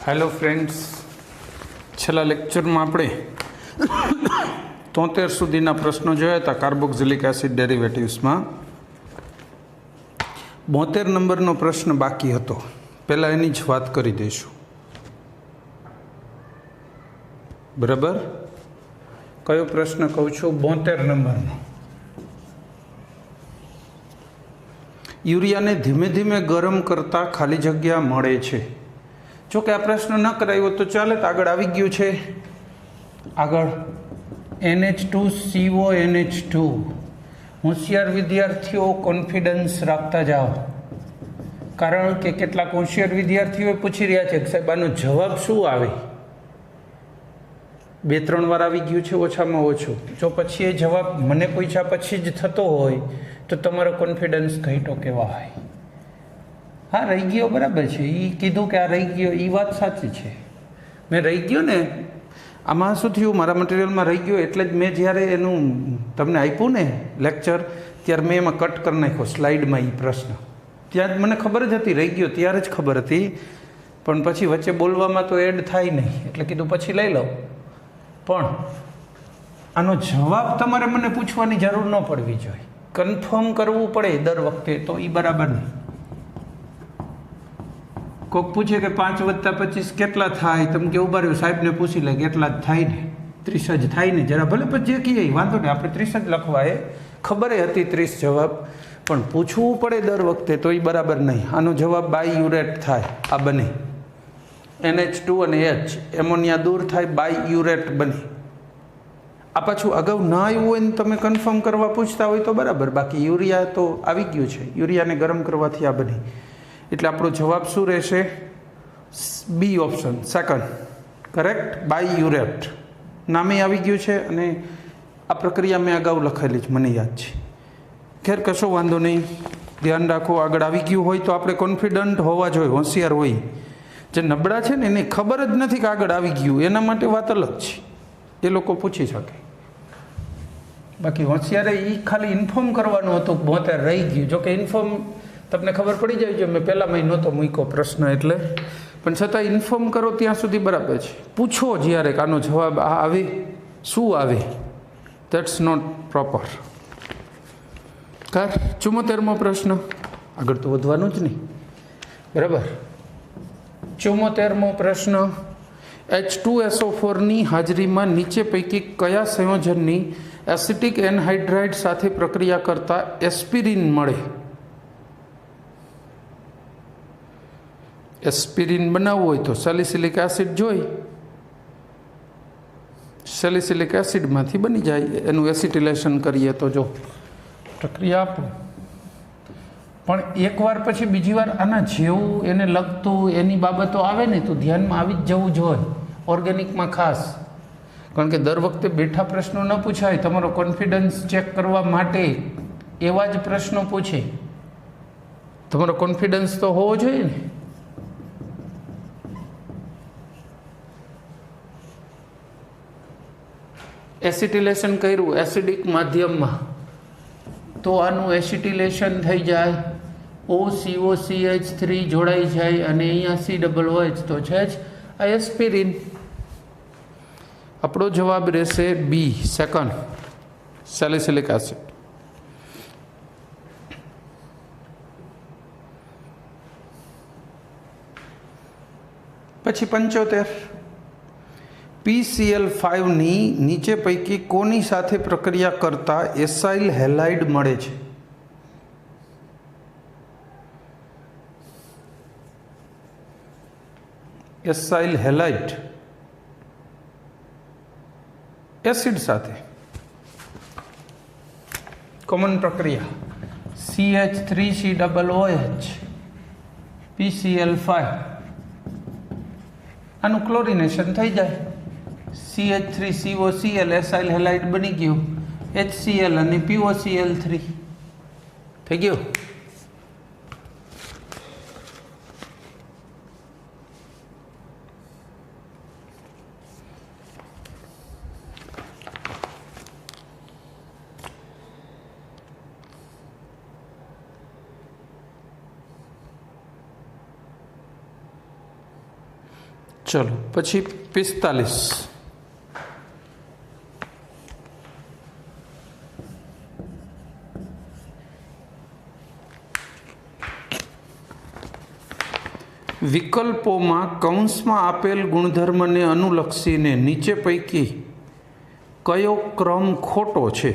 Hello friends, છેલ્લા લેક્ચરમાં આપણે 73 સુધીના પ્રશ્નો જોયા હતા કાર્બોક્સિલિક એસિડ ડેરિવેટિવ્સમાં. 72 નંબરનો પ્રશ્ન બાકી હતો. પહેલાં એની જ વાત કરી દઈશું. બરાબર? કયો પ્રશ્ન કહું છું? 72 નંબરનો. યુરિયાને ધીમે ધીમે ગરમ કરતાં ખાલી જગ્યા મળે છે. જો કે આ પ્રશ્ન ન કરાયો તો ચાલે, તો આગળ આવી ગયું છે. આગળ NH2CO NH2. હોશિયાર વિદ્યાર્થીઓ કોન્ફિડન્સ રાખતા જાઓ, કારણ કે કેટલાક હોશિયાર વિદ્યાર્થીઓ પૂછી રહ્યા છે કે સાહેબ આનો જવાબ શું આવે. 2-3 વાર આવી ગયું છે ઓછામાં ઓછું. જો પછી એ જવાબ મને પૂછ્યા પછી જ થતો હોય તો તમારો કોન્ફિડન્સ ઘટ્યો કહેવાય. હા, રહી ગયો બરાબર છે. એ કીધું કે આ રહી ગયો, એ વાત સાચી છે. મેં રહી ગયો ને, આમાં શું થયું, મારા મટીરિયલમાં રહી ગયો એટલે જ મેં જ્યારે એનું તમને આપ્યું ને લેક્ચર, ત્યારે મેં એમાં કટ કરી નાખ્યો સ્લાઇડમાં એ પ્રશ્ન. ત્યાં જ મને ખબર જ હતી, રહી ગયો ત્યારે જ ખબર હતી, પણ પછી વચ્ચે બોલવામાં તો એડ થાય નહીં એટલે કીધું પછી લઈ લઉં. પણ આનો જવાબ તમારે મને પૂછવાની જરૂર ન પડવી જોઈએ, કન્ફર્મ કરવું પડે દર વખતે, તો એ બરાબર નહીં. કોઈક પૂછે કે 5 + 25 કેટલા થાય, તમે કેવું બાર્યું સાહેબને પૂછી લે કેટલા જ થાય ને, 30 જ થાય ને. જરા ભલે પછી જે કહીએ વાંધો નહીં, આપણે 30 જ લખવા. એ ખબર હતી 30 જવાબ, પણ પૂછવું પડે દર વખતે, તો એ બરાબર નહીં. આનો જવાબ બાયયુરેટ થાય. આ બને NH2 અને H, એમોનિયા દૂર થાય, બાયયુરેટ બને. આ પાછું અગાઉ ના આવ્યું હોય ને તમે કન્ફર્મ કરવા પૂછતા હોય તો બરાબર, બાકી યુરિયા તો આવી ગયું છે. યુરિયાને ગરમ કરવાથી આ બને. એટલે આપણો જવાબ શું રહેશે? B option, second. Correct, biuret. નામે આવી ગયું છે અને આ પ્રક્રિયા મેં અગાઉ લખેલી જ, મને યાદ છે. ખેર, કશો વાંધો નહીં, ધ્યાન રાખો. આગળ આવી ગયું હોય તો આપણે કોન્ફિડન્ટ હોવા જોઈએ, હોશિયાર હોય. જે નબળા છે ને એને ખબર જ નથી કે આગળ આવી ગયું, એના માટે વાત અલગ છે, એ લોકો પૂછી શકે. બાકી હોશિયારે એ ખાલી ઇન્ફોર્મ કરવાનું હતું કે 72 રહી ગયું. જો કે ઇન્ફોર્મ તમને ખબર પડી જાય છે, મેં પહેલાં મહિનો તો મૂક્યો પ્રશ્ન એટલે, પણ છતાં ઇન્ફોર્મ કરો ત્યાં સુધી બરાબર છે. પૂછો જ્યારે કે આનો જવાબ આ આવે, શું આવે, દેટ્સ નોટ પ્રોપર. 74મો પ્રશ્ન, આગળ તો વધવાનું જ નહીં, બરાબર. 74મો પ્રશ્ન, H2SO4ની હાજરીમાં નીચે પૈકી કયા સંયોજનની એસિટિક એનહાઇડ્રાઇડ સાથે પ્રક્રિયા કરતા એસ્પિરિન મળે? એસ્પિરિન બનાવવું હોય તો સેલિસિલિક એસિડ જોઈ, સેલિસિલિક એસિડમાંથી બની જાય. એનું એસિટિલેશન કરીએ તો જો પ્રક્રિયા આપો. પણ એકવાર પછી બીજી વાર આના જેવું એને લગતું એની બાબતો આવે ને તો ધ્યાનમાં આવી જ જવું જોઈએ, ઓર્ગેનિકમાં ખાસ. કારણ કે દર વખતે બેઠા પ્રશ્નો ન પૂછાય. તમારો કોન્ફિડન્સ ચેક કરવા માટે એવા જ પ્રશ્નો પૂછે. તમારો કોન્ફિડન્સ તો હોવો જોઈએ ને. એસિટિલેશન કર્યું એસિડિક માધ્યમમાં તો આનું એસિટિલેશન થઈ જાય, OCOCH3 જોડાઈ જાય અને અહીંયા COOH તો છે જ, આ એસ્પિરિન. આપણો જવાબ રહેશે બી, સેકન્ડ, સેલિસિલિક એસિડ. પછી 75, PCl5ની નીચે પૈકી કોની સાથે પ્રક્રિયા કરતા એસાઇલ હેલાઇડ મળે છે? એસાઇલ હેલાઇડ એસિડ સાથે કોમન પ્રક્રિયા, CH3COOH PCl5, આનું ક્લોરિનેશન થઈ જાય, CH3COCl એસાઇલ હેલાઇડ બની ગયું, HCl અને POCl3 થઈ ગયું. ચલો પછી 45 વિકલ્પોમાં કૌંસમાં આપેલ ગુણધર્મને અનુલક્ષીને નીચે પૈકી કયો ક્રમ ખોટો છે?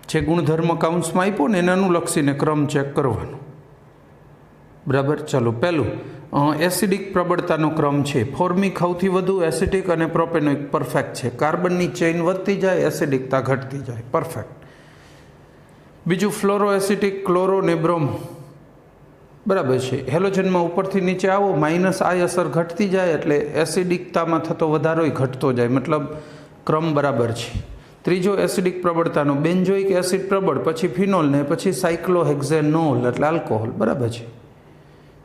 જે ગુણધર્મ કૌંસમાં આપ્યો ને એને અનુલક્ષીને ક્રમ ચેક કરવાનો. બરાબર. ચાલો પહેલું એસિડિક પ્રબળતાનો ક્રમ છે. ફોર્મિક સૌથી વધુ એસિડિક અને પ્રોપેનોઇક પરફેક્ટ છે. કાર્બનની ચેઇન વધતી જાય, એસિડિકતા ઘટતી જાય, પરફેક્ટ. બીજું ફ્લોરો એસિડિક, ક્લોરો ને બ્રોમો, બરાબર છે. હેલોજનમાં ઉપરથી નીચે આવો માઇનસ આ અસર ઘટતી જાય એટલે એસિડિકતામાં થતો વધારો ઘટતો જાય, મતલબ ક્રમ બરાબર છે. ત્રીજો એસિડિક પ્રબળતાનો બેન્ઝોઇક એસિડ પ્રબળ, પછી ફિનોલ ને પછી સાયક્લોહેક્ઝેનોલ એટલે આલ્કોહોલ, બરાબર છે.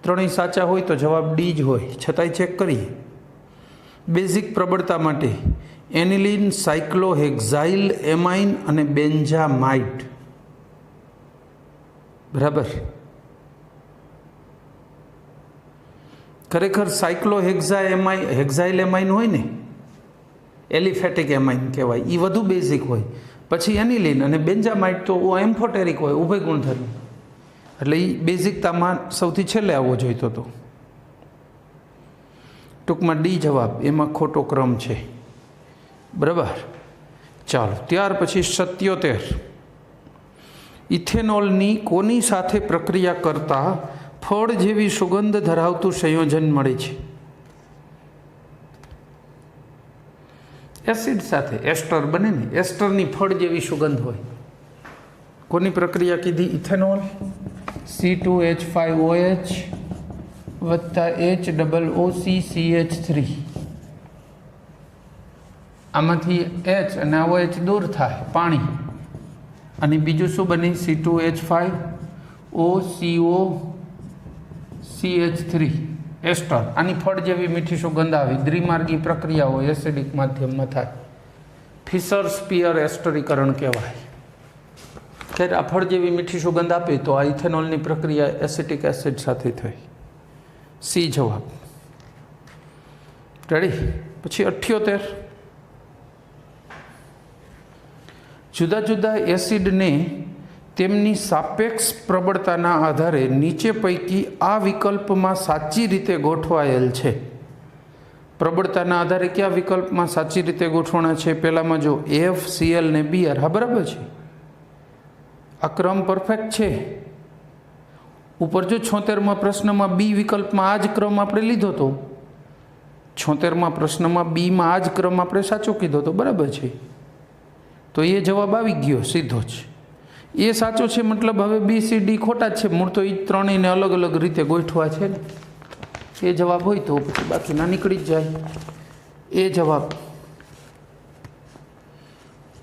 ત્રણેય સાચા હોય તો જવાબ ડી જ હોય, છતાંય ચેક કરીએ. બેઝિક પ્રબળતા માટે એનિલિન, સાયક્લોહેક્ઝાઇલ એમાઇન અને બેન્ઝામાઇડ, બરાબર. ખરેખર સાયક્લોહેક્ઝાઇલ એમાઇન હોય ને, એલિફેટિક એમાઇન કહેવાય, એ વધુ બેઝિક હોય. પછી એનિલિન અને બેન્ઝામાઇડ તો એમ્ફોટેરિક હોય, ઉભય ગુણધર્મ, એટલે એ બેઝિકતામાં સૌથી છેલ્લે આવવો જોઈતો હતો. ટૂંકમાં ડી જવાબ, એમાં ખોટો ક્રમ છે, બરાબર. ચાલો ત્યાર પછી 77 ઇથેનોલની કોની સાથે પ્રક્રિયા કરતા ફળ જેવી સુગંધ ધરાવતું સંયોજન મળે છે? એસિડ સાથે એસ્ટર બને ને, એસ્ટરની ફળ જેવી સુગંધ હોય. કોની પ્રક્રિયા કીધી? ઇથેનોલ, C2H5OH વત્તા HOOCCH3. આમાંથી H અને OH દૂર થાય, પાણી, અને બીજું શું બને? C2H5OCOCH3 એસ્ટર. આની ફળ જેવી મીઠી સુગંધ આવી. દ્વિમાર્ગી પ્રક્રિયાઓ એસિડિક માધ્યમમાં થાય. ફિશર સ્પિયર એસ્ટરીકરણ કહેવાય. ખેર આ ફળ જેવી મીઠી સુગંધ આપી તો આ ઇથેનોલની પ્રક્રિયા એસિટિક એસિડ સાથે થઈ. સી જવાબ. રેડી. પછી 78 જુદા જુદા એસિડને તેમની સાપેક્ષ પ્રબળતાના આધારે નીચે પૈકી આ વિકલ્પમાં સાચી રીતે ગોઠવાયેલ છે. પ્રબળતાના આધારે કયા વિકલ્પમાં સાચી રીતે ગોઠવણા છે? પહેલામાં જો FCl ને Br, હા બરાબર છે, આ ક્રમ પરફેક્ટ છે. ઉપર જો 76માં પ્રશ્નમાં બી વિકલ્પમાં આ જ ક્રમ આપણે લીધો હતો, 76માં પ્રશ્નમાં બીમાં આ જ ક્રમ આપણે સાચો કીધો હતો, બરાબર છે. તો એ જવાબ આવી ગયો સીધો જ. એ સાચો છે મતલબ હવે બી સી ડી ખોટા જ છે. મૂળ તો એ ત્રણેયને અલગ અલગ રીતે ગોઠવા છે ને, એ જવાબ હોય તો પછી બાકીના નીકળી જ જાય. એ જવાબ.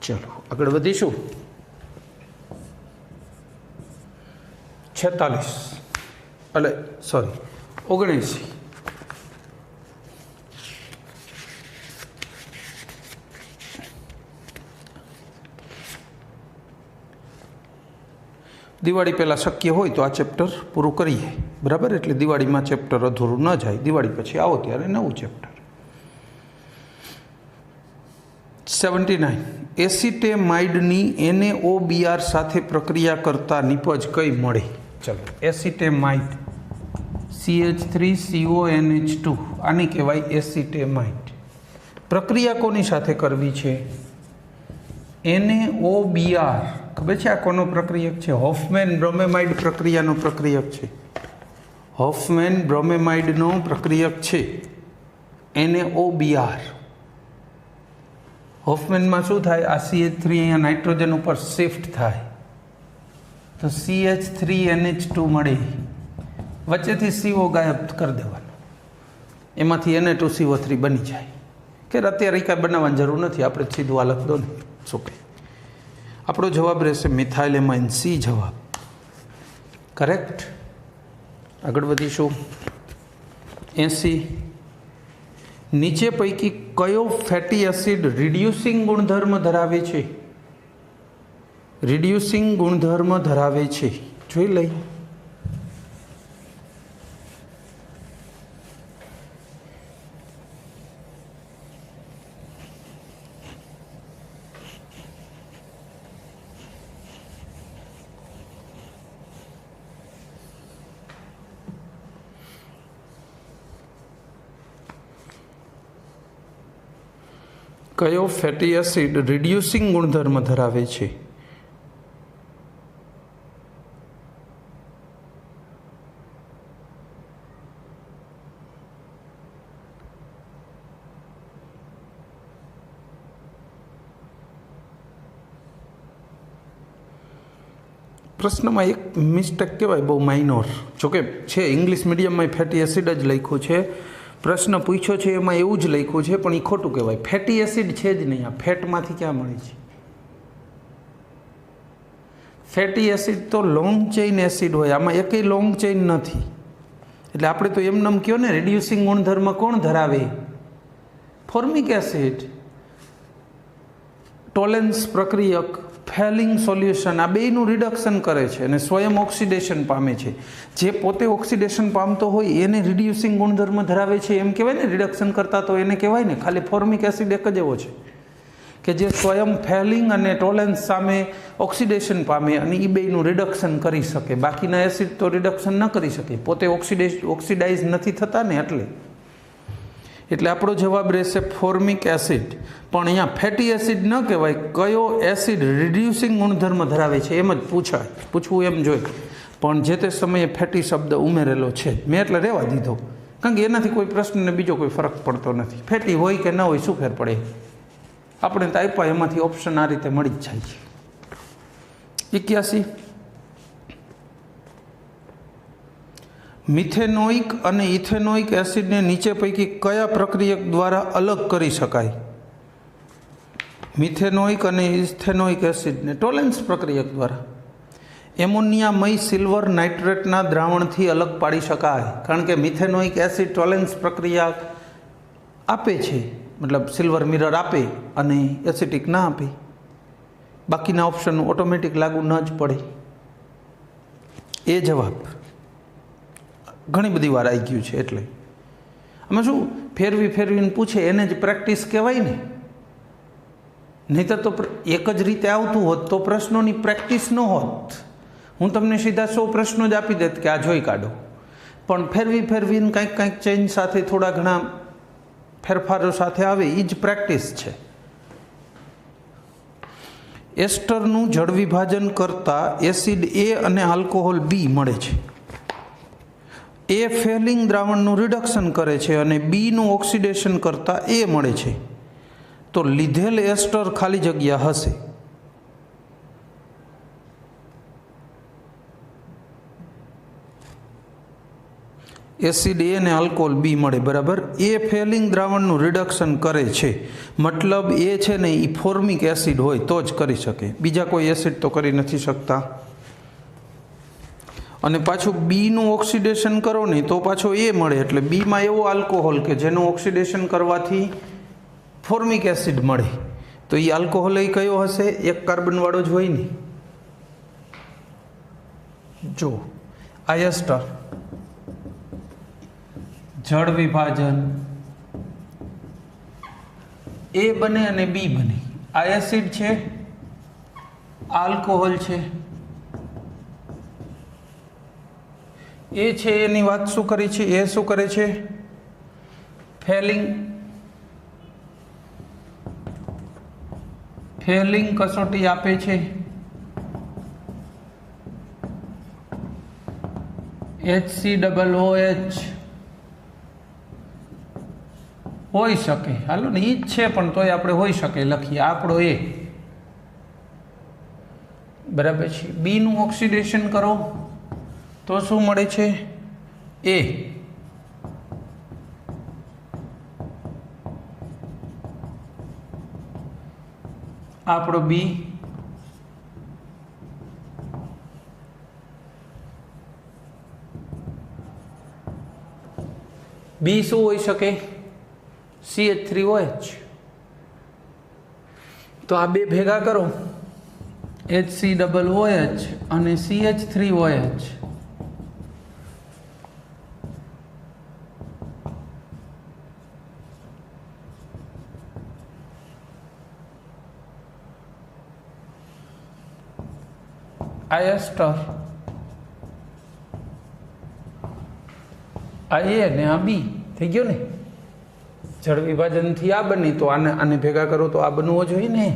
ચલો આગળ વધીશું. 79 દિવાળી પહેલાં શક્ય હોય તો આ ચેપ્ટર પૂરું કરીએ, બરાબર. એટલે દિવાળીમાં ચેપ્ટર અધૂરું ન જાય. દિવાળી પછી આવો ત્યારે નવું ચેપ્ટર. 79 એસિટેમાઇડની NaOBr સાથે પ્રક્રિયા કરતા નિપજ કઈ મળે? ચલો એસિટેમાઇડ CH3CONH2, આની કહેવાય એસિટેમાઇડ. પ્રક્રિયા કોની સાથે કરવી છે? NaOBr. ખબર છે આ કોનો પ્રક્રિયક છે? હોફમેન બ્રોમેમાઇડ પ્રક્રિયાનો પ્રક્રિયક છે. હોફમેન બ્રોમેમાઇડનો પ્રક્રિયક છે NaOBr. હોફમેનમાં શું થાય? આ CH3 અહીંયા નાઇટ્રોજન ઉપર શિફ્ટ થાય તો CH3NH2 મળે. વચ્ચેથી CO ગાયબ કરી દેવાનો, એમાંથી Na2CO3 બની જાય. કે અત્યારે કાંઈ બનાવવાની જરૂર નથી, આપણે સીધું આ લખ દો ને. શું કહે? આપણો જવાબ રહેશે મિથાઇલેમાઇન, સી જવાબ. કરેક્ટ. આગળ વધીશું. 80 નીચે પૈકી કયો ફેટી એસિડ રિડ્યુસિંગ ગુણધર્મ ધરાવે છે? રિડ્યુસિંગ ગુણધર્મ ધરાવે છે, જોઈ લઈએ. કયો ફેટી એસિડ રિડ્યુસિંગ ગુણધર્મ ધરાવે છે? પ્રશ્નમાં એક મિસ્ટેક કહેવાય, બહુ માઇનોર, જોકે છે ઇંગ્લિશ મીડિયમમાં ફેટી એસિડ જ લખ્યું છે. પ્રશ્ન પૂછ્યો છે એમાં એવું જ લખ્યું છે, પણ એ ખોટું કહેવાય. ફેટી એસિડ છે જ નહીં. આ ફેટમાંથી ક્યાં મળે છે? ફેટી એસિડ તો લોંગ ચેઇન એસિડ હોય, આમાં એકેય લોંગ ચેઇન નથી. એટલે આપણે તો એમ કહો ને, રિડ્યુસિંગ ગુણધર્મ કોણ ધરાવે? Formic acid. ટોલેન્સ પ્રક્રિયક, ફેલિંગ સોલ્યુશન, આ બેયનું રિડક્શન કરે છે અને સ્વયં ઓક્સિડેશન પામે છે. જે પોતે ઓક્સિડેશન પામતો હોય એને રિડ્યુસિંગ ગુણધર્મ ધરાવે છે એમ કહેવાય ને. રિડક્શન કરતા તો એને કહેવાય ને. ખાલી ફોર્મિક એસિડ એક જ એવો છે કે જે સ્વયં ફેલિંગ અને ટોલેન્સ સામે ઓક્સિડેશન પામે અને એ બેયનું રિડક્શન કરી શકે. બાકીના એસિડ તો રિડક્શન ન કરી શકે, પોતે ઓક્સિડાઇઝ નથી થતા ને એટલે આપણો જવાબ રહેશે ફોર્મિક એસિડ. પણ અહીંયા ફેટી એસિડ ન કહેવાય. કયો એસિડ રિડ્યુસિંગ ગુણધર્મ ધરાવે છે એમ જ પૂછવું એમ જોઈએ. પણ જે તે સમયે ફેટી શબ્દ ઉમેરેલો છે, મેં એટલે રહેવા દીધો, કારણ કે એનાથી કોઈ પ્રશ્નને બીજો કોઈ ફરક પડતો નથી. ફેટી હોય કે ન હોય શું ફેર પડે? આપણે તો આપ્યા એમાંથી ઓપ્શન આ રીતે મળી જ જાય છે. 81. મિથેનોઇક અને ઇથેનોઇક એસિડને નીચે પૈકી કયા પ્રક્રિયક દ્વારા અલગ કરી શકાય? મિથેનોઇક અને ઇથેનોઇક એસિડને ટોલેન્સ પ્રક્રિયક દ્વારા. એમોનિયામય સિલ્વર નાઇટ્રેટના દ્રાવણથી અલગ પાડી શકાય, કારણ કે મિથેનોઇક એસિડ ટોલેન્સ પ્રક્રિયા આપે છે, મતલબ સિલ્વર મિરર આપે અને એસિટિક ના આપે. બાકીના ઓપ્શન ઓટોમેટિક લાગુ ન જ પડે. એ જવાબ ઘણી બધી વાર આવી ગયું છે. એટલે આમાં શું ફેરવીને પૂછે એને જ પ્રેક્ટિસ કહેવાય ને. નહીંતર તો એક જ રીતે આવતું હોત તો પ્રશ્નોની પ્રેક્ટિસ ન હોત. હું તમને સીધા 100 પ્રશ્નો જ આપી દેત કે આ જોઈ કાઢો. પણ ફેરવીને કંઈક ચેન્જ સાથે થોડા ઘણા ફેરફારો સાથે આવે એ જ પ્રેક્ટિસ છે. એસ્ટરનું જળ વિભાજન કરતા એસિડ એ અને આલ્કોહોલ બી મળે છે. એ ફેલિંગ દ્રાવણનું રિડક્શન કરે છે અને બીનું ઓક્સિડેશન કરતા એ મળે છે. તો લીધેલ એસ્ટર ખાલી જગ્યા હશે. એસિડ એ અને આલ્કોહોલ બી મળે, બરાબર. એ ફેલિંગ દ્રાવણનું રિડક્શન કરે છે, મતલબ એ છે ને એ ફોર્મિક એસિડ હોય તો જ કરી શકે, બીજા કોઈ એસિડ તો કરી નથી શકતા. અને પાછું બીનું ઓક્સિડેશન કરો ને તો પાછો એ મળે, એટલે બીમાં એવો આલ્કોહોલ કે જેનું ઓક્સિડેશન કરવાથી ફોર્મિક એસિડ મળે. તો એ આલ્કોહોલ એ કયો હશે? એક કાર્બનવાળો જ હોય ને. જો આ એસ્ટર જળ વિભાજન એ બને અને બી બને. આ એસિડ છે, આલ્કોહોલ છે. એ છે એની વાત શું કરી છે? એ શું કરે છે? ફેલિંગ કસોટી આપે છે. HCOOH હોઈ શકે, હાલો ને, ઈ જ છે પણ તોય આપણે હોઈ શકે લખીએ. આપણો એ બરાબર છે. બીનું ઓક્સિડેશન કરો તો શું મળે છે? એ. આપણો બી. બી શું હોઈ શકે? CH3OH. તો આ બે ભેગા કરો, HCOOH અને CH3OH. આ એસ્ટર, આ એ ને આ બી થઈ ગયો ને. જળ વિભાજનથી આ બની તો આને ભેગા કરો તો આ બનવો જોઈએ ને.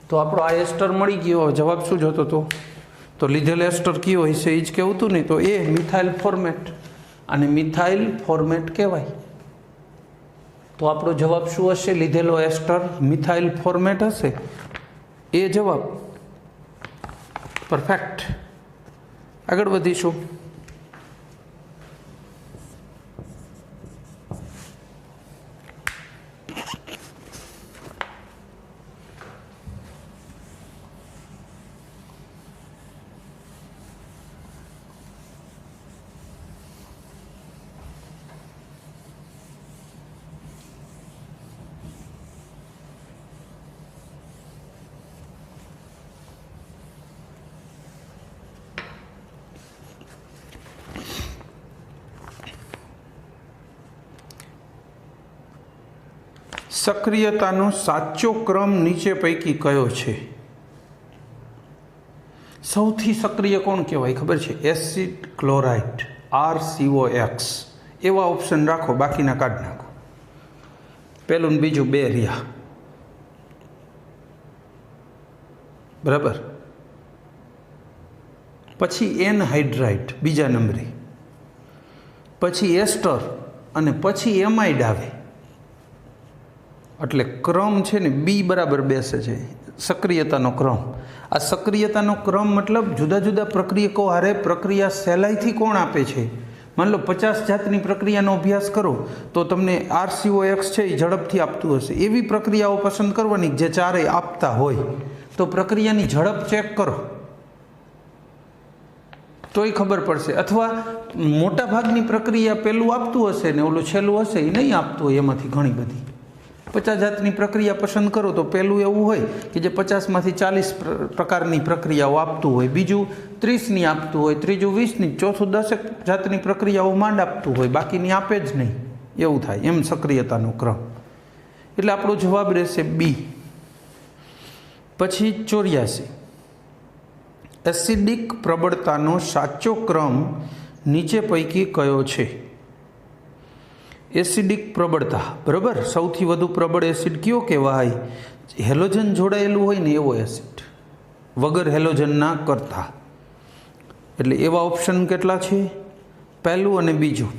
તો આપણો આ એસ્ટર મળી ગયો. જવાબ શું જોતો હતો? તો લીધેલ એસ્ટર કયો હશે એ જ કહેવું હતું ને. તો એ મિથાઇલ ફોર્મેટ, અને મિથાઇલ ફોર્મેટ કહેવાય. તો આપણો જવાબ શું હશે? લીધેલો એસ્ટર મિથાઇલ ફોર્મેટ હશે. એ જવાબ. પરફેક્ટ. આગળ વધીશું. સક્રિયતાનો સાચો ક્રમ નીચે પૈકી કયો છે? સૌથી સક્રિય કોણ કહેવાય ખબર છે? Acid chloride, RCOX. એવા ઓપ્શન રાખો, બાકીના કાઢી નાખો. પહેલું ને બીજું બે રહ્યા, બરાબર. પછી એનહાઇડ્રાઇડ બીજા નંબરે, પછી એસ્ટર, અને પછી એમાઇડ આવે. એટલે ક્રમ છે ને બી બરાબર બેસે છે, સક્રિયતાનો ક્રમ. આ સક્રિયતાનો ક્રમ મતલબ જુદા જુદા પ્રક્રિયકો હારે પ્રક્રિયા સહેલાઈથી કોણ આપે છે. માની લો 50 જાતની પ્રક્રિયાનો અભ્યાસ કરો તો તમને RCOX છે એ ઝડપથી આપતું હશે. એવી પ્રક્રિયાઓ પસંદ કરવાની જે ચારેય આપતા હોય. તો પ્રક્રિયાની ઝડપ ચેક કરો તોય ખબર પડશે. અથવા મોટા ભાગની પ્રક્રિયા પહેલું આપતું હશે ને ઓલું છેલ્લું હશે એ નહીં આપતું હોય. એમાંથી ઘણી બધી 50 જાતની પ્રક્રિયા પસંદ કરો તો પહેલું એવું હોય કે જે 50માંથી 40 પ્રકારની પ્રક્રિયાઓ આપતું હોય, બીજું 30ની આપતું હોય, ત્રીજું 20ની, ચોથું 10 જાતની પ્રક્રિયાઓ માંડ આપતું હોય, બાકીની આપે જ નહીં. એવું થાય એમ સક્રિયતાનો ક્રમ. એટલે આપણો જવાબ રહેશે બી. પછી 84, એસિડિક પ્રબળતાનો સાચો ક્રમ નીચે પૈકી કયો છે? એસિડિક પ્રબળતા, બરાબર. સૌથી વધુ પ્રબળ એસિડ કયો કહેવાય? હેલોજન જોડાયેલું હોય ને એવો એસિડ, વગર હેલોજનના કરતા. એટલે એવા ઓપ્શન કેટલા છે? પહેલું અને બીજું,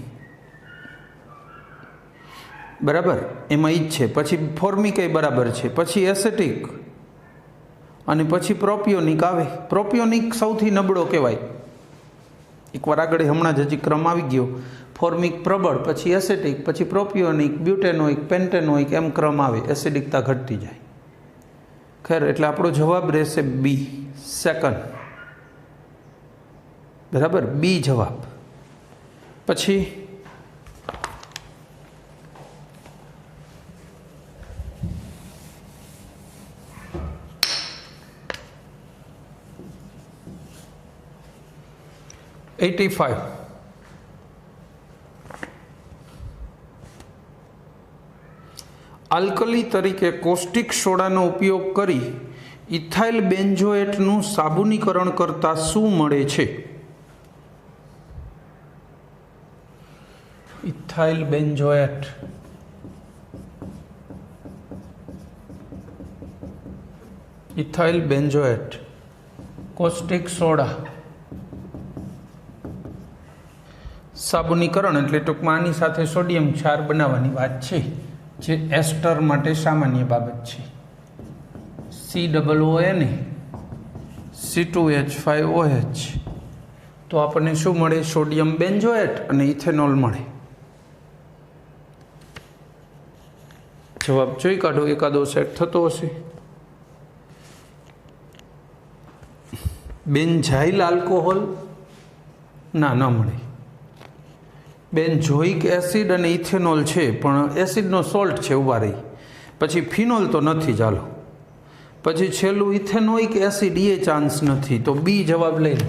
બરાબર. એમાં ઈ જ છે. પછી ફોર્મિક એ બરાબર છે. પછી એસેટિક, અને પછી પ્રોપિયોનિક આવે. પ્રોપિયોનિક સૌથી નબળો કહેવાય. એકવાર આગળ હમણાં જ હજી ક્રમ આવી ગયો. ફોર્મિક પ્રબળ, પછી એસેટિક, પછી પ્રોપિયોનિક, બ્યુટેનોઇક, પેન્ટેનોઇક, એમ ક્રમ આવે. એસિડિકતા ઘટતી જાય. ખેર, એટલે આપણો જવાબ રહેશે બી, સેકન્ડ. બરાબર, બી જવાબ. પછી આલ્કલી તરીકે કોસ્ટિક સોડાનો ઉપયોગ કરી ઇથાઇલ બેન્ઝોએટનું સાબુનીકરણ કરતાં શું મળે છે? Ethyl benzoate, ethyl benzoate, caustic soda, સાબુનીકરણ એટલે ટૂંકમાં આની સાથે સોડિયમ ક્ષાર બનાવવાની વાત છે, જે એસ્ટર માટે સામાન્ય બાબત છે. COONA C2H5OH. તો આપણને શું મળે? સોડિયમ બેન્ઝોએટ અને ઇથેનોલ મળે. જવાબ જોઈ કાઢો, એકાદો સેટ થતો હશે. બેન્ઝાઇલ આલ્કોહોલ ના, ન મળે. બેન્ઝોઇક એસિડ અને ઇથેનોલ છે, પણ એસિડનો સોલ્ટ છે, ઉભા રહી. પછી ફિનોલ તો નથી, ચાલો. પછી છેલ્લું ઇથેનોઇક એસિડ, એ ચાન્સ નથી. તો બી જવાબ લઈ લો.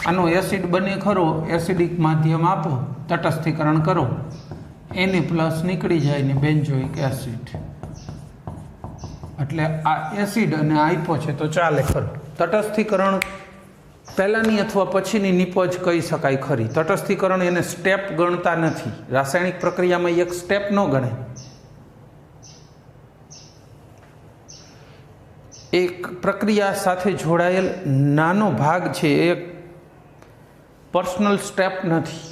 આનો એસિડ બને ખરો, એસિડિક માધ્યમ આપો, તટસ્થીકરણ કરો, Na+ નીકળી જાય ને બેન્ઝોઇક એસિડ. એટલે આ એસિડ અને આઈપો છે તો ચાલે ખરો. તટસ્થીકરણ પહેલાંની અથવા પછીની નિપજ કહી શકાય ખરી. તટસ્થીકરણ એને સ્ટેપ ગણતા નથી. રાસાયણિક પ્રક્રિયામાં એક સ્ટેપ ન ગણે. એક પ્રક્રિયા સાથે જોડાયેલ નાનો ભાગ છે, એ પર્સનલ સ્ટેપ નથી.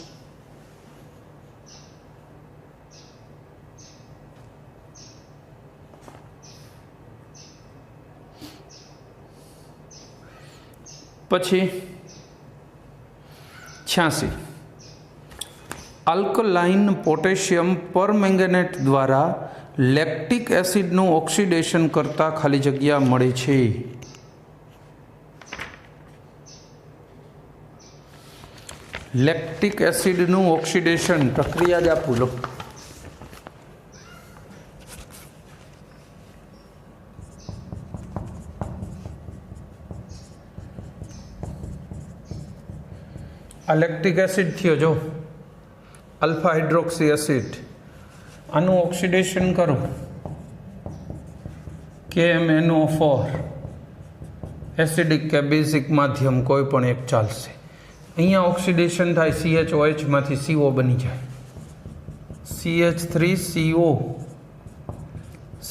પછી 86 આલ્કલાઇન પોટેશિયમ પરમેંગેનેટ દ્વારા લેક્ટિક એસિડનું ઓક્સિડેશન કરતા ખાલી જગ્યા મળે છે. લેક્ટિક એસિડનું ઓક્સિડેશન પ્રક્રિયા જ આપું લો. આ લેક્ટિક એસિડ થયો, જો આલ્ફા હાઇડ્રોક્સી એસિડ. આનું ઓક્સિડેશન કરો KMnO4. એસિડિક કે બેઝિક માધ્યમ કોઈ પણ એક ચાલશે. અહીંયા ઓક્સિડેશન થાય CHOH માંથી CO બની જાય, CH3CO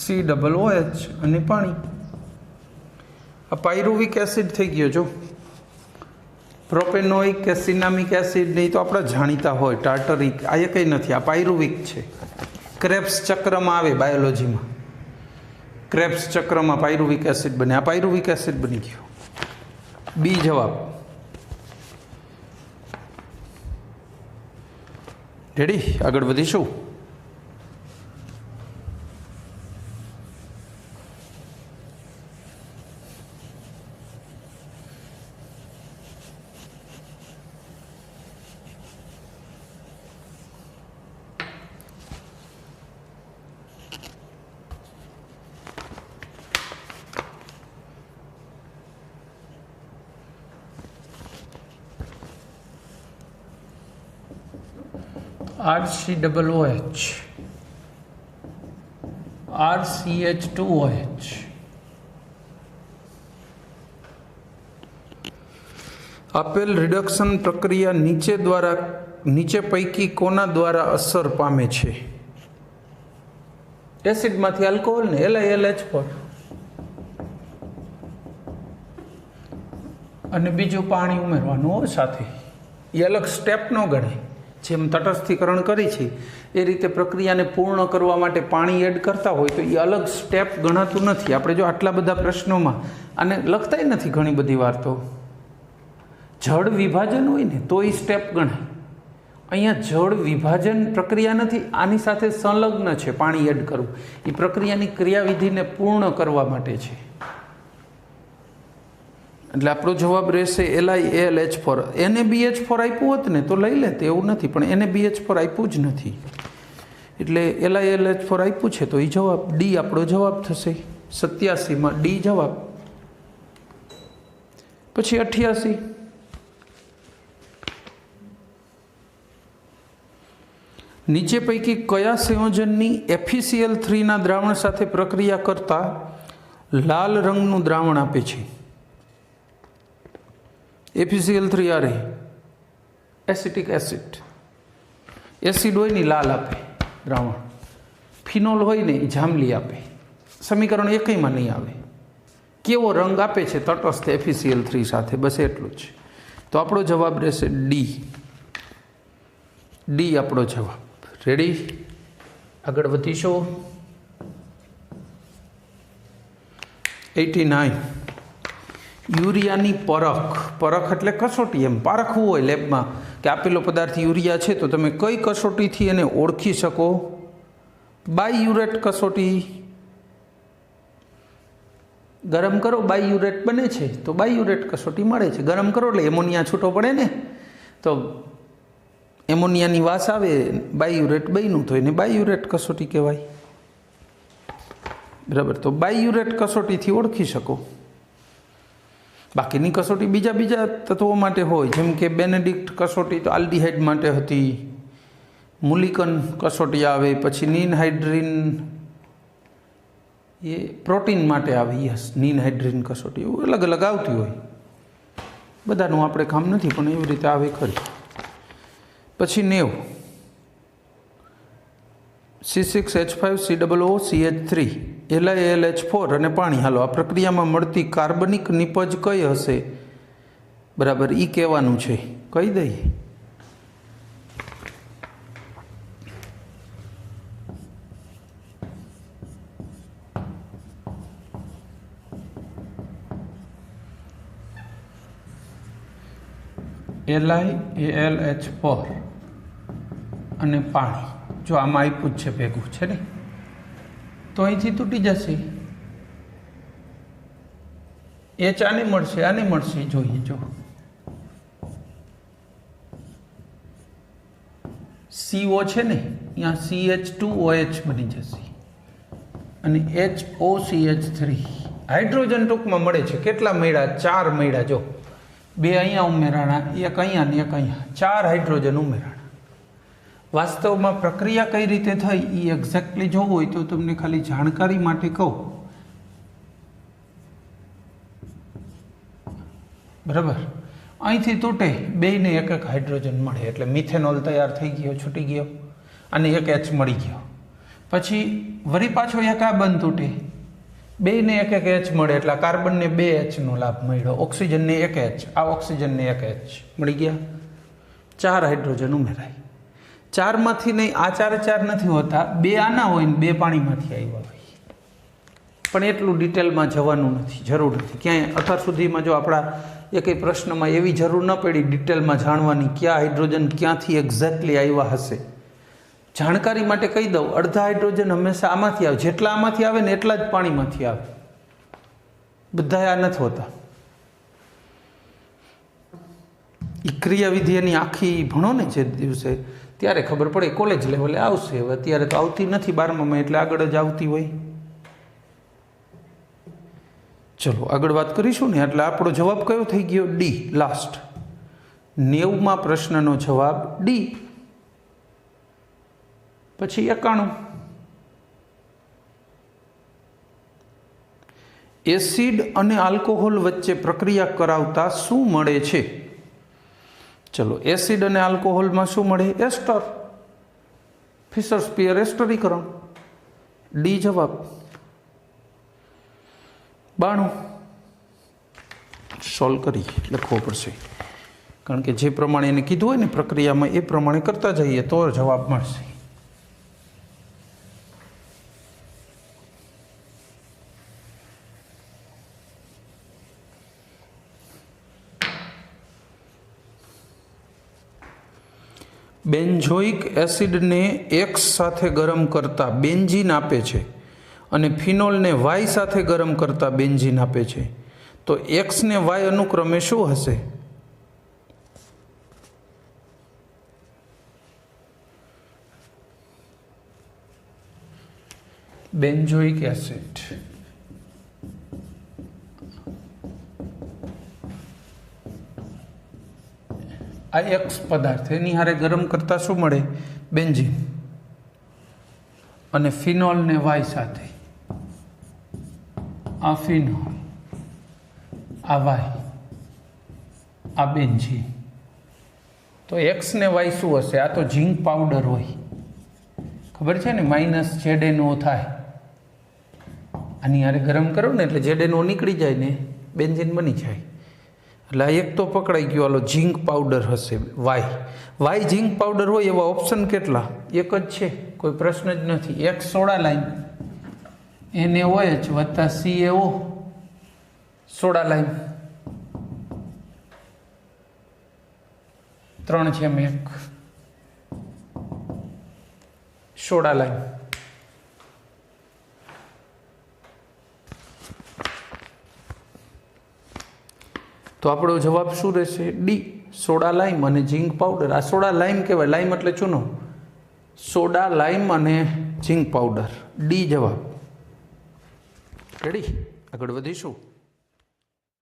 COOH અને પાણી. આ પાયરુવિક એસિડ થઈ ગયો. જો પ્રોપેનોઇક કે સિનામિક એસિડ નહીં તો આપણે જાણીતા હોય, ટાર્ટરિક, આ એ કંઈ નથી. આ પાયરુવિક છે. ક્રેબ્સ ચક્રમાં આવે બાયોલોજીમાં. ક્રેબ્સ ચક્રમાં પાયરુવિક એસિડ બને. આ પાયરુવિક એસિડ બની ગયો. બી જવાબ. રેડી? આગળ વધીશું. RCOOH, RCH2OH. આપેલ રિડક્શન પ્રક્રિયા નીચે પૈકી કોના દ્વારા અસર પામે છે? એસિડમાંથી આલ્કોહોલ ને LiLH4 અને બીજું પાણી ઉમેરવાનું સાથે. એ અલગ સ્ટેપ ન ગણાય. જેમ તટસ્થીકરણ કરી છે એ રીતે પ્રક્રિયાને પૂર્ણ કરવા માટે પાણી એડ કરતા હોય તો એ અલગ સ્ટેપ ગણાતું નથી. આપણે જો આટલા બધા પ્રશ્નોમાં આને લખતાય નથી ઘણી બધી વાર, તો જળ વિભાજન હોય ને તો એ સ્ટેપ ગણાય. અહીંયા જળ વિભાજન પ્રક્રિયા નથી, આની સાથે સંલગ્ન છે પાણી એડ કરવું. એ પ્રક્રિયાની ક્રિયાવિધિને પૂર્ણ કરવા માટે છે. એટલે આપણો જવાબ રહેશે LiAlH4. NaBH4 આપ્યું હોત ને તો લઈ લેતે, એવું નથી, પણ NaBH4 આપ્યું જ નથી એટલે LiAlH4 આપ્યું છે તો એ જવાબ ડી આપણો જવાબ થશે. 87માં ડી જવાબ. પછી 88 નીચે પૈકી કયા સંયોજનની FeCl3ના દ્રાવણ સાથે પ્રક્રિયા કરતા લાલ રંગનું દ્રાવણ આપે છે? FeCl3 આરે એસિટિક એસિડ. એસિડ હોય ને લાલ આપે દ્રાવણ, ફિનોલ હોય ને એ જાંબલી આપે. સમીકરણ એકમાં નહીં આવે. કેવો રંગ આપે છે? તટસ્થ FeCl3 સાથે. બસ એટલું જ. તો આપણો જવાબ રહેશે ડી. ડી આપણો જવાબ. રેડી? આગળ વધીશું. 89 યુરિયાની પરખ એટલે કસોટી. એમ પારખવું હોય લેબમાં કે આપેલો પદાર્થ યુરિયા છે તો તમે કઈ કસોટીથી એને ઓળખી શકો? બાયયુરેટ કસોટી. ગરમ કરો બાયયુરેટ બને છે તો બાયયુરેટ કસોટી મળે છે. ગરમ કરો એટલે એમોનિયા છૂટો પડે ને, તો એમોનિયાની વાસ આવે, બાયયુરેટ બન્યું તો એને બાયયુરેટ કસોટી કહેવાય. બરાબર? તો બાયયુરેટ કસોટીથી ઓળખી શકો. બાકીની કસોટી બીજા તત્વો માટે હોય, જેમ કે બેનેડિક્ટ કસોટી તો આલ્ડીહાઇડ માટે હતી, મુલિકન કસોટી આવે, પછી નીનહાઇડ્રીન એ પ્રોટીન માટે આવે. યસ, નીનહાઇડ્રીન કસોટી એવું અલગ અલગ આવતી હોય. બધાનું આપણે કામ નથી, પણ એવી રીતે આવે ખરી. પછી 90 C6H5COO CH3 LiAlH4 અને પાણી. હાલો આ પ્રક્રિયામાં મળતી કાર્બનિક નિપજ કઈ હશે? બરાબર, એ કહેવાનું છે. કહી દઈએ. LiAlH4 અને પાણી. જો આમાં આપ્યું જ છે ભેગું છે ને, તો અહીંથી તૂટી જશે. H આને મળશે, આને મળશે. જોઈએ જો CO છે ને, ત્યાં CH2OH બની જશે અને HOCH3. હાઇડ્રોજન ટૂંકમાં મળે છે. કેટલા મળ્યા? 4 મળ્યા. જો 2 અહીંયા ઉમેરાણા, 1 અહીંયા ને 1 અહીંયા. 4 હાઇડ્રોજન ઉમેરાણા. વાસ્તવમાં પ્રક્રિયા કઈ રીતે થઈ એ એક્ઝેક્ટલી જોવું હોય તો તમને ખાલી જાણકારી માટે કહું. બરાબર, અહીંથી તૂટે, બેયને 1 હાઇડ્રોજન મળે એટલે મિથેનોલ તૈયાર થઈ ગયો, છૂટી ગયો, અને 1 H મળી ગયો. પછી વળી પાછો 1 આ બંધ તૂટે, બેયને 1 H મળે એટલે કાર્બનને 2 H નો લાભ મળ્યો, ઓક્સિજનને 1 H, આ ઓક્સિજનને 1 H મળી ગયા. 4 હાઇડ્રોજન ઉમેરાય. 4 માંથી નહીં, આ 4 નથી હોતા, 2 આના હોય ને 2 પાણીમાંથી આવ્યા હોય. પણ એટલું ડિટેલમાં જવાનું નથી, જરૂર નથી. ક્યાંય અત્યાર સુધીમાં જો આપણા એકેય પ્રશ્નમાં એવી જરૂર ન પડી ડિટેલમાં જાણવાની કયા હાઇડ્રોજન ક્યાંથી એક્ઝેક્ટલી આવ્યા હશે. જાણકારી માટે કહી દઉં, અડધા હાઇડ્રોજન હંમેશા આમાંથી આવે. જેટલા આમાંથી આવે ને એટલા જ પાણીમાંથી આવે. બધા આ નથી હોતા. એ ક્રિયાવિધિ એની આખી ભણો ને જે દિવસે, ત્યારે ખબર પડે. કોલેજ લેવલે આવશે. હવે અત્યારે તો આવતી નથી 12માં, એટલે આગળ જ આવતી હોય. ચલો આગળ વાત કરીશું ને. એટલે આપણો જવાબ કયો થઈ ગયો? D, last. 90માં પ્રશ્નનો જવાબ ડી. પછી 91 એસિડ અને આલ્કોહોલ વચ્ચે પ્રક્રિયા કરાવતા શું મળે છે? ચલો, એસિડ અને આલ્કોહોલમાં શું મળે? એસ્ટર. Fisher spear એસ્ટરીકરણ. ડી જવાબ. 92 સોલ્વ કરી લખવો પડશે, કારણ કે જે પ્રમાણે એને કીધું હોય ને પ્રક્રિયામાં એ પ્રમાણે કરતા જઈએ તો જવાબ મળશે. બેન્ઝોઇક એસિડને X સાથે ગરમ કરતા બેન્ઝીન આપે છે અને ફિનોલને Y સાથે ગરમ કરતા બેન્ઝીન આપે છે. તો X ને Y અનુક્રમે શું હશે? Benzoic acid. આ X પદાર્થ, એની હારે ગરમ કરતા શું મળે? બેન્ઝીન. અને ફિનોલ ને Y સાથે, આ ફિનોલ, આ Y, આ બેન્ઝીન. તો X ને Y શું હશે? આ તો ઝીંક પાવડર હોય, ખબર છે ને, -ZNO થાય. આની હારે ગરમ કરો ને એટલે ZNO નીકળી જાય ને બેન્ઝીન બની જાય. એટલે આ એક તો પકડાઈ ગયો. હાલો, ઝીંક પાવડર હશે Y ઝીંક પાવડર હોય એવા ઓપ્શન કેટલા? એક જ છે, કોઈ પ્રશ્ન જ નથી. X સોડા લાઈમ, NaOH વત્તા CaO soda lime 3/1 soda lime. તો આપણો જવાબ શું રહેશે? ડી, સોડા લાઈમ અને ઝીંક પાવડર. આ સોડા લાઈમ કહેવાય, લાઈમ એટલે ચૂનો. સોડા લાઈમ અને ઝીંક પાવડર. ડી જવાબ. રેડી? આગળ વધીશું.